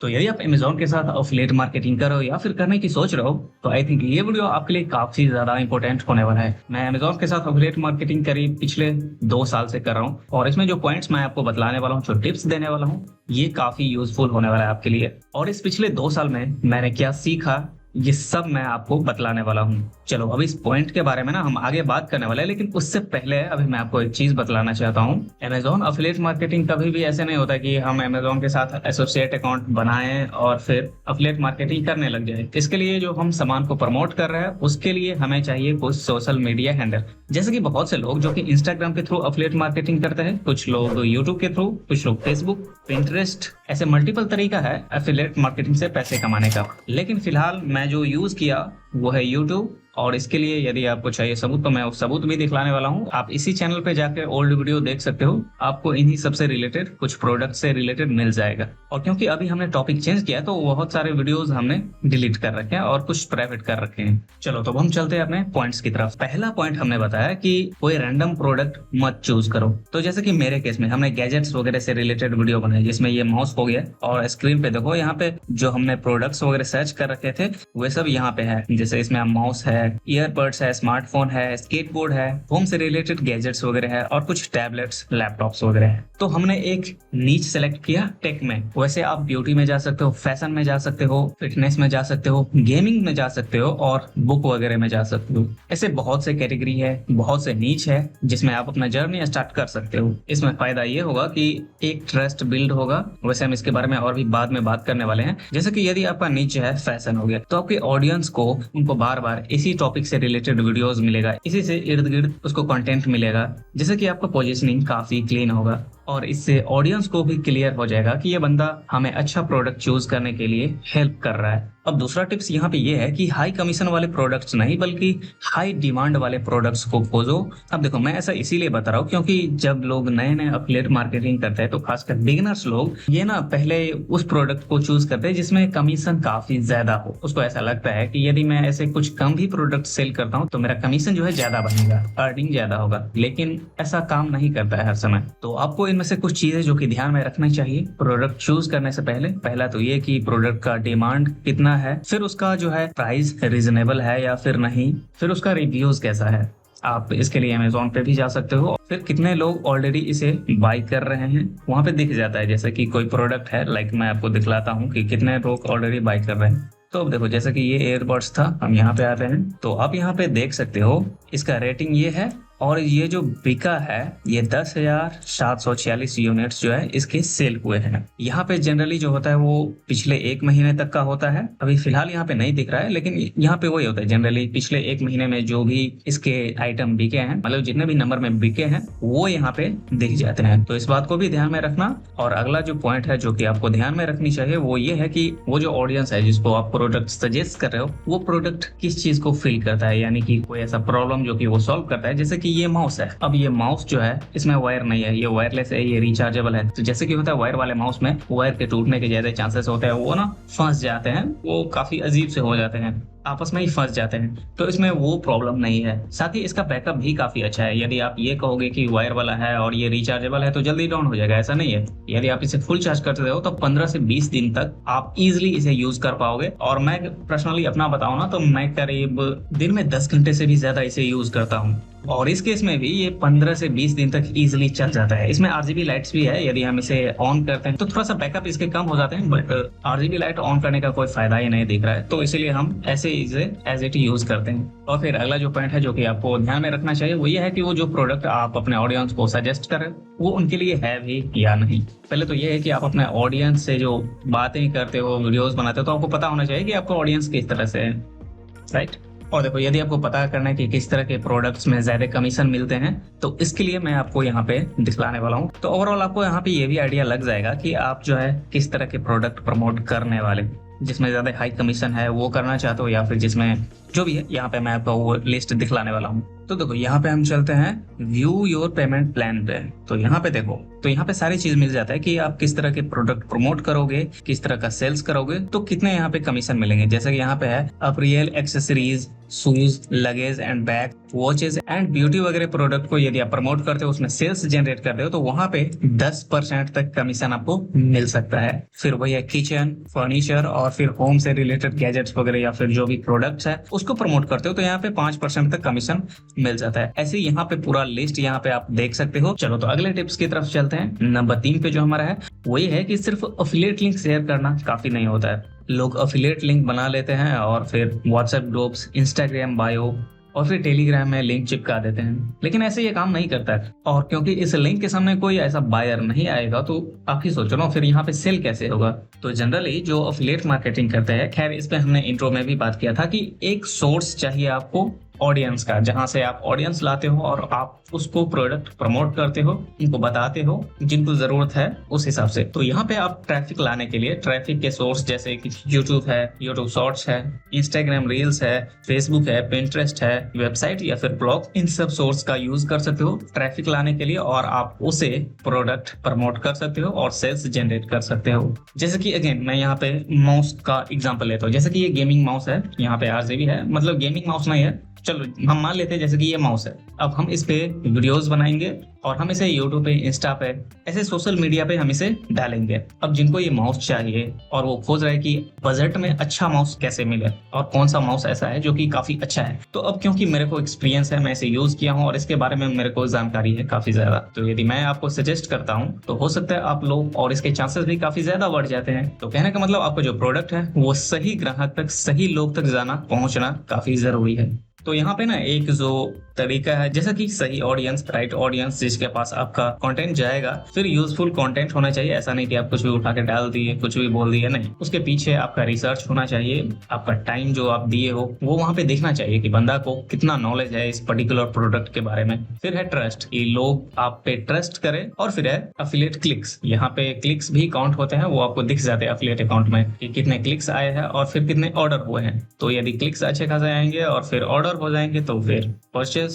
तो यदि आप अमेज़न के साथ एफिलिएट मार्केटिंग कर रहे हो या फिर करने की सोच रहे हो, तो आई थिंक ये वीडियो आपके लिए काफ़ी ज़्यादा इंपॉर्टेंट होने वाला है। मैं अमेज़न के साथ एफिलिएट मार्केटिंग करीब पिछले 2 साल से कर रहा हूँ और इसमें जो पॉइंट्स मैं आपको बतलाने वाला हूँ, जो टिप्स देने वाला हूँ, ये काफ़ी यूज़फुल होने वाला है आपके लिए। और इस पिछले 2 साल में मैंने क्या सीखा, ये सब मैं आपको बतलाने वाला हूँ। चलो अब इस पॉइंट के बारे में ना हम आगे बात करने वाले हैं, लेकिन उससे पहले अभी मैं आपको एक चीज बतलाना चाहता हूँ। अमेज़न एफिलिएट मार्केटिंग कभी भी ऐसे नहीं होता कि हम अमेज़न के साथ एसोसिएट अकाउंट बनाएं और फिर एफिलिएट मार्केटिंग करने लग जाए। इसके लिए जो हम सामान को प्रमोट कर रहे हैं उसके लिए हमें चाहिए कुछ सोशल मीडिया हैंडल। जैसे कि बहुत से लोग जो कि इंस्टाग्राम के थ्रू एफिलिएट मार्केटिंग करते हैं, कुछ लोग यूट्यूब के थ्रू, कुछ लोग फेसबुक, पिंटरेस्ट, ऐसे मल्टीपल तरीका है एफिलिएट मार्केटिंग से पैसे कमाने का। लेकिन फिलहाल मैं जो यूज किया वो है यूट्यूब, और इसके लिए यदि आपको चाहिए सबूत तो मैं उस सबूत भी दिखलाने वाला हूँ। आप इसी चैनल पे जाकर ओल्ड वीडियो देख सकते हो, आपको इन्हीं सबसे रिलेटेड कुछ प्रोडक्ट से रिलेटेड मिल जाएगा। और क्योंकि अभी हमने टॉपिक चेंज किया तो बहुत सारे वीडियोस हमने डिलीट कर रखे हैं और कुछ प्राइवेट कर रखे हैं। चलो तो हम चलते हैं अपने पॉइंट्स की तरफ। पहला पॉइंट हमने बताया कि कोई रैंडम प्रोडक्ट मत चूज करो। तो जैसे कि मेरे केस में हमने गैजेट्स वगैरह से रिलेटेड वीडियो बनाई, जिसमें ये माउस हो गया और स्क्रीन पे देखो यहाँ पे जो हमने प्रोडक्ट्स वगैरह सर्च कर रखे थे वे सब यहाँ पे है। जैसे इसमें माउस है, ईयरबड्स है, स्मार्टफोन है, स्केटबोर्ड है, होम से रिलेटेड गैजेट्स वगैरह है और कुछ टैबलेट्स, लैपटॉप्स वगैरह है। तो हमने एक नीच सेलेक्ट किया टेक में। वैसे आप ब्यूटी में जा सकते हो, फैशन में जा सकते हो, फिटनेस में जा सकते हो, गेमिंग में जा सकते हो और बुक वगैरह में जा सकते हो। ऐसे बहुत से कैटेगरी है, बहुत से नीच है जिसमें आप अपना जर्नी स्टार्ट कर सकते हो। इसमें फायदा ये होगा कि एक ट्रस्ट बिल्ड होगा। वैसे हम इसके बारे में और भी बाद में बात करने वाले हैं। जैसे कि यदि आपका नीच है फैशन हो गया, तो आपके ऑडियंस को उनको बार बार इसी टॉपिक से रिलेटेड वीडियोस मिलेगा, इसी से इर्द गिर्द उसको कंटेंट मिलेगा, जैसे कि आपका पोजीशनिंग काफी क्लीन होगा और इससे ऑडियंस को भी क्लियर हो जाएगा कि ये बंदा हमें अच्छा प्रोडक्ट चूज करने के लिए हेल्प कर रहा है। अब दूसरा टिप्स यहाँ पे ये है कि हाई कमीशन वाले प्रोडक्ट्स नहीं बल्कि हाई डिमांड वाले प्रोडक्ट्स को खोजो। अब देखो मैं ऐसा इसीलिए बता रहा हूँ क्योंकि जब लोग नए नए एफिलिएट मार्केटिंग करते हैं तो खासकर बिगिनर्स लोग ये ना पहले उस प्रोडक्ट को चूज करते हैं जिसमें कमीशन काफी ज्यादा हो। उसको ऐसा लगता है कि यदि मैं ऐसे कुछ कम भी प्रोडक्ट सेल करता हूँ तो मेरा कमीशन जो है ज्यादा बनेगा, अर्निंग ज्यादा होगा। लेकिन ऐसा काम नहीं करता है हर समय। तो आपको इनमें से कुछ चीजें जो कि ध्यान में रखना चाहिए प्रोडक्ट चूज करने से पहले। पहला तो ये कि प्रोडक्ट का डिमांड कितना है, फिर उसका जो है प्राइस रीजनेबल है या फिर नहीं, फिर उसका रिव्यूज कैसा है। आप इसके लिए अमेज़न पे भी जा सकते हो, फिर कितने लोग ऑलरेडी इसे बाय कर रहे हैं वहां पे दिख जाता है। जैसे कि कोई प्रोडक्ट है, लाइक मैं आपको दिखलाता हूँ कि कितने लोग ऑलरेडी बाय कर रहे हैं। तो अब देखो जैसे कि ये एयरबड्स था, हम यहाँ पे आते हैं तो आप यहाँ पे देख सकते हो इसका रेटिंग ये है और ये जो बिका है ये 10,746 यूनिट्स जो है इसके सेल हुए हैं। यहाँ पे जनरली जो होता है वो पिछले 1 महीने तक का होता है। अभी फिलहाल यहाँ पे नहीं दिख रहा है, लेकिन यहाँ पे वही होता है जनरली पिछले 1 महीने में जो भी इसके आइटम बिके हैं, मतलब जितने भी नंबर में बिके हैं वो यहाँ पे दिख जाते हैं। तो इस बात को भी ध्यान में रखना। और अगला जो पॉइंट है जो कि आपको ध्यान में रखनी चाहिए वो ये है कि वो जो ऑडियंस है जिसको आप प्रोडक्ट सजेस्ट कर रहे हो वो प्रोडक्ट किस चीज को फील करता है, यानी कि कोई ऐसा प्रॉब्लम जो कि वो सॉल्व करता है। जैसे कि ये माउस है, अब ये माउस जो है इसमें वायर नहीं है, ये वायरलेस है, ये रिचार्जेबल है। तो जैसे कि होता है वायर वाले माउस में वायर के टूटने के ज्यादा चांसेस होते हैं, वो ना फंस जाते हैं, वो काफी अजीब से हो जाते हैं, आपस में ही फंस जाते हैं। तो इसमें वो प्रॉब्लम नहीं है। साथ ही इसका बैकअप भी काफी अच्छा है। यदि आप ये कहोगे कि वायर वाला है और ये रिचार्जेबल है तो जल्दी डाउन हो जाएगा, ऐसा नहीं है। यदि आप इसे फुल चार्ज करते हो तो 15 से 20 दिन तक आप इजिली इसे यूज कर पाओगे। और मैं पर्सनली अपना बताऊं ना तो मैं करीब दिन में 10 घंटे से भी ज्यादा इसे यूज करता हूँ और इस केस में भी ये 15 से 20 दिन तक इजिली चल जाता है। इसमें आरजीबी लाइट्स भी है, यदि हम इसे ऑन करते हैं तो थोड़ा सा बैकअप इसके कम हो जाते हैं, बट आरजीबी लाइट ऑन करने का कोई फायदा ही नहीं दिख रहा है, तो इसीलिए हम ऐसे इसे एज इट यूज करते हैं। और फिर अगला जो पॉइंट है जो कि आपको ध्यान में रखना चाहिए वो ये है कि वो जो प्रोडक्ट आप अपने ऑडियंस को सजेस्ट करें वो उनके लिए है भी या नहीं। पहले तो ये है कि आप अपने ऑडियंस से जो बातें करते हो, वीडियोस बनाते हो, तो आपको पता होना चाहिए कि आपका ऑडियंस किस तरह से है, राइट। और देखो यदि आपको पता करना है कि किस तरह के प्रोडक्ट्स में ज्यादा कमीशन मिलते हैं तो इसके लिए मैं आपको यहाँ पे दिखलाने वाला हूँ। तो ओवरऑल आपको यहाँ पे ये भी आइडिया लग जाएगा कि आप जो है किस तरह के प्रोडक्ट प्रमोट करने वाले। जिसमें ज्यादा हाई कमीशन है वो करना चाहते हो, या फिर जिसमें जो भी है, यहाँ पे मैं आपको वो लिस्ट दिखलाने वाला हूँ। तो देखो यहाँ पे हम चलते हैं व्यू योर पेमेंट प्लान पे। तो यहाँ पे देखो, तो यहाँ पे सारी चीज मिल जाता है कि आप किस तरह के प्रोडक्ट प्रमोट करोगे, किस तरह का सेल्स करोगे, तो कितने यहाँ पे कमीशन मिलेंगे। जैसे कि यहाँ पे है apparel, accessories, shoes, luggage and bag, watches and beauty वगैरह प्रोडक्ट को यदि आप प्रमोट करते हो, उसमें सेल्स जनरेट करते हो, तो वहां पे 10% तक कमीशन आपको मिल सकता है। फिर वही है किचन, फर्नीचर और फिर होम से रिलेटेड गैजेट्स वगैरह या फिर जो भी प्रोडक्ट्स है उसको प्रमोट करते हो, तो यहाँ पे 5% तक कमीशन मिल जाता है। ऐसे यहाँ पे पूरा लिस्ट यहाँ पे आप देख सकते हो। चलो तो अगले टिप्स की तरफ चलते हैं। नंबर 3 पे जो हमारा है वही है कि सिर्फ अफिलिएट लिंक शेयर करना काफी नहीं होता है। लोग अफिलिएट लिंक बना लेते हैं और फिर व्हाट्सएप ग्रुप्स, इंस्टाग्राम बायो और फिर टेलीग्राम में लिंक चिपका देते हैं, लेकिन ऐसे ये काम नहीं करता है। और क्योंकि इस लिंक के सामने कोई ऐसा बायर नहीं आएगा, तो आप ही सोचो ना फिर यहाँ पे सेल कैसे होगा। तो जनरली जो अफिलिएट मार्केटिंग करते हैं, खैर इस पे हमने इंट्रो में भी बात किया था कि एक सोर्स चाहिए आपको ऑडियंस का, जहां से आप ऑडियंस लाते हो और आप उसको प्रोडक्ट प्रमोट करते हो, उनको बताते हो जिनको जरूरत है उस हिसाब से। तो यहाँ पे आप ट्रैफिक लाने के लिए ट्रैफिक के सोर्स जैसे कि यूट्यूब है, यूट्यूब शॉर्ट्स है, इंस्टाग्राम रील्स है, फेसबुक है, पिंटरेस्ट है, वेबसाइट या फिर ब्लॉग, इन सब सोर्स का यूज कर सकते हो ट्रैफिक लाने के लिए, और आप उसे प्रोडक्ट प्रमोट कर सकते हो और सेल्स जनरेट कर सकते हो। जैसे कि अगेन मैं यहाँ पे माउस का एग्जांपल लेता हूँ। जैसे कि ये गेमिंग माउस है, यहाँ पे RGB है, मतलब गेमिंग माउस नहीं है, चलो हम मान लेते हैं जैसे कि ये माउस है। अब हम इस पे वीडियोस बनाएंगे और हम इसे यूट्यूब पे, इंस्टा पे, ऐसे सोशल मीडिया पे हम इसे डालेंगे। अब जिनको ये माउस चाहिए और वो खोज रहे कि बजट में अच्छा माउस कैसे मिले और कौन सा माउस ऐसा है जो कि काफी अच्छा है, तो अब क्योंकि मेरे को एक्सपीरियंस है, मैं इसे यूज किया हूँ और इसके बारे में मेरे को जानकारी है काफी ज्यादा, तो यदि मैं आपको सजेस्ट करता हूँ तो हो सकता है आप लोग, और इसके चांसेस भी काफी ज्यादा बढ़ जाते हैं। तो कहने का मतलब आपका जो प्रोडक्ट है वो सही ग्राहक तक, सही लोग तक जाना, पहुंचना काफी जरूरी है। तो यहाँ पे ना एक जो तरीका है, जैसा कि सही ऑडियंस, राइट ऑडियंस जिसके पास आपका कंटेंट जाएगा, फिर यूजफुल कंटेंट होना चाहिए। ऐसा नहीं कि आप कुछ भी उठा के डाल दिए, कुछ भी बोल दिए, नहीं, उसके पीछे आपका रिसर्च होना चाहिए, आपका टाइम जो आप दिए हो वो वहां पे देखना चाहिए कि बंदा को कितना नॉलेज है इस पर्टिकुलर प्रोडक्ट के बारे में। फिर है ट्रस्ट, कि लोग आप पे ट्रस्ट करें, और फिर है अफिलिएट क्लिक्स। यहाँ पे क्लिक्स भी काउंट होते हैं, वो आपको दिख जाते हैं अफिलिएट अकाउंट में कि कितने क्लिक्स आए हैं और फिर कितने ऑर्डर हुए हैं। तो यदि क्लिक्स अच्छे खासे आएंगे और फिर ऑर्डर हो जाएंगे तो फिर परचेज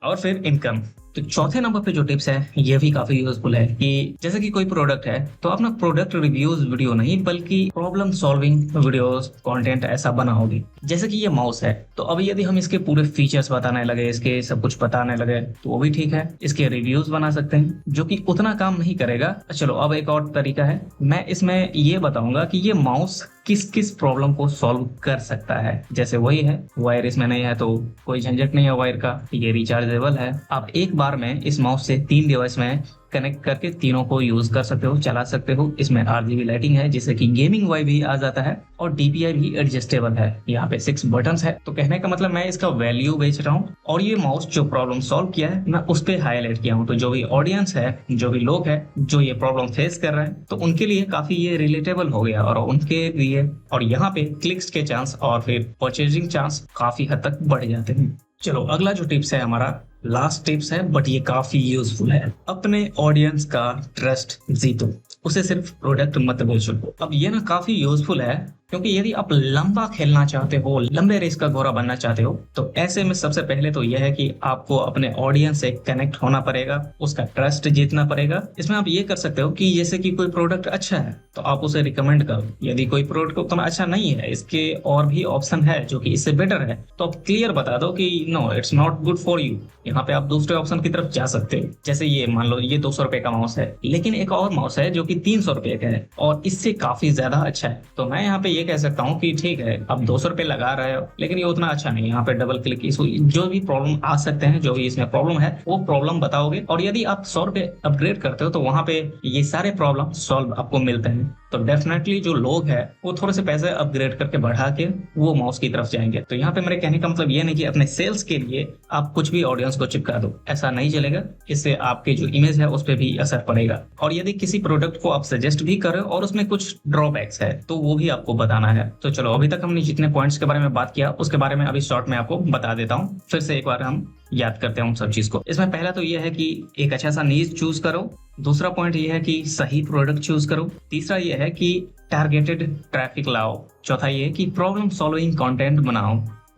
और फिर इनकम। तो चौथे नंबर पे जो टिप्स है ये भी काफी यूजफुल है, कि जैसे कि कोई प्रोडक्ट है तो अपना प्रोडक्ट रिव्यूज वीडियो नहीं बल्कि प्रॉब्लम सॉल्विंग वीडियोस कंटेंट ऐसा बनाओगे। जैसे कि ये माउस है, तो अब यदि हम इसके पूरे फीचर्स बताने लगे, इसके सब कुछ बताने लगे, तो वो भी ठीक है। इसके रिव्यूज बना सकते हैं जो कि उतना काम नहीं करेगा। चलो अब एक और तरीका है, मैं इसमें ये बताऊंगा कि ये माउस किस किस प्रॉब्लम को सॉल्व कर सकता है। जैसे वही है, वायर इसमें नहीं है तो कोई झंझट नहीं है वायर का, ये रिचार्जेबल है। आप एक बार में इस माउस से 3 डिवाइस में कनेक्ट करके तीनों को यूज कर सकते हो, चला सकते हो। इसमें RGB लाइटिंग है जिससे कि गेमिंग वाई भी आ जाता है, और DPI भी एडजस्टेबल है। यहाँ पे 6 बटन्स है। तो कहने का मतलब मैं इसका वैल्यू बेच रहा हूँ, और ये माउस जो प्रॉब्लम सॉल्व किया है मैं उस पर हाईलाइट किया हूँ। तो जो भी ऑडियंस है, जो भी लोग है जो ये प्रॉब्लम फेस कर रहे हैं, तो उनके लिए काफी ये रिलेटेबल हो गया, और उनके लिए, और यहाँ पे क्लिक्स के चांस और फिर परचेजिंग चांस काफी हद तक बढ़ जाते हैं। चलो अगला जो टिप्स है हमारा, लास्ट टिप्स है, बट ये काफी यूजफुल है। अपने ऑडियंस का ट्रस्ट जीतो, उसे सिर्फ प्रोडक्ट मत बेचो। अब ये ना काफी यूजफुल है, क्योंकि यदि आप लंबा खेलना चाहते हो, लंबे रेस का घोड़ा बनना चाहते हो, तो ऐसे में सबसे पहले तो यह है कि आपको अपने ऑडियंस से कनेक्ट होना पड़ेगा, उसका ट्रस्ट जीतना पड़ेगा। इसमें आप ये कर सकते हो कि जैसे कि कोई प्रोडक्ट अच्छा है तो आप उसे रिकमेंड करो। यदि कोई प्रोडक्ट उतना अच्छा नहीं है, इसके और भी ऑप्शन है जो कि इससे बेटर है, तो आप क्लियर बता दो कि no, it's not good for you. यहाँ पे आप दूसरे ऑप्शन की तरफ जा सकते हो। जैसे ये मान लो ये 200 रुपए का माउस है, लेकिन एक और माउस है जो कि 300 रुपए का है और इससे काफी ज्यादा अच्छा है। तो मैं यहाँ पे ये कह सकता हूँ कि ठीक है, आप 200 रुपए लगा रहे हो, लेकिन ये उतना अच्छा नहीं है। यहाँ पे डबल क्लिक, इसको जो भी प्रॉब्लम आ सकते हैं, जो भी इसमें प्रॉब्लम है वो प्रॉब्लम बताओगे, और यदि आप 100 रुपए अपग्रेड करते हो तो वहां पे ये सारे प्रॉब्लम सॉल्व आपको मिलते हैं। तो डेफिनेटली जो लोग हैं वो थोड़े से पैसे अपग्रेड करके बढ़ा के वो माउस की तरफ जाएंगे। तो यहाँ पे मेरे कहने का मतलब ये नहीं कि अपने सेल्स के लिए आप कुछ भी ऑडियंस को चिपका दो, ऐसा नहीं चलेगा। इससे आपकी जो इमेज है उस पर भी असर पड़ेगा। और यदि किसी प्रोडक्ट को आप सजेस्ट भी करें और उसमें कुछ ड्रॉबैक्स है तो वो भी आपको बताना है। तो चलो अभी तक हमने जितने पॉइंट्स के बारे में बात किया उसके बारे में अभी शॉर्ट में आपको बता देता हूँ। फिर से एक बार हम याद करते हैं उन सब चीज को। इसमें पहला तो ये है कि एक अच्छा सा नीश चूज करो, दूसरा पॉइंट ये है कि सही प्रोडक्ट चूज करो। तीसरा ये है कि टारगेटेड ट्रैफिक लाओ। चौथा ये है कि प्रॉब्लम सॉल्विंग कंटेंट बनाओ,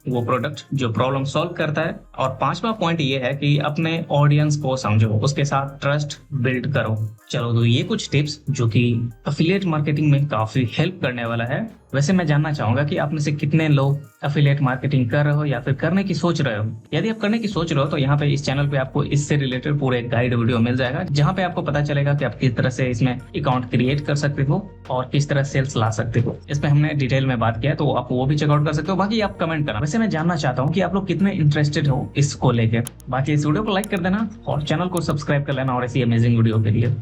वो प्रोडक्ट जो प्रॉब्लम सॉल्व करता है। और पांचवा पॉइंट ये है कि अपने ऑडियंस को समझो, उसके साथ ट्रस्ट बिल्ड करो। चलो, तो ये कुछ टिप्स जो कि अफिलिएट मार्केटिंग में काफी हेल्प करने वाला है। वैसे मैं जानना चाहूंगा कि आप में से कितने लोग अफिलिएट मार्केटिंग कर रहे हो या फिर करने की सोच रहे हो। यदि आप करने की सोच रहे हो तो यहाँ पे इस चैनल पे आपको इससे रिलेटेड पूरे गाइड वीडियो मिल जाएगा, जहाँ पे आपको पता चलेगा कि आप किस तरह से इसमें अकाउंट क्रिएट कर सकते हो और किस तरह सेल्स ला सकते हो। इसमें हमने डिटेल में बात किया है, तो आप वो भी चेकआउट कर सकते हो। बाकी आप कमेंट करना। वैसे मैं जानना चाहता हूँ कि आप लोग कितने इंटरेस्टेड हो इसको लेके। बाकी इस वीडियो को लाइक कर देना और चैनल को सब्सक्राइब कर लेना और ऐसी अमेजिंग वीडियो के लिए।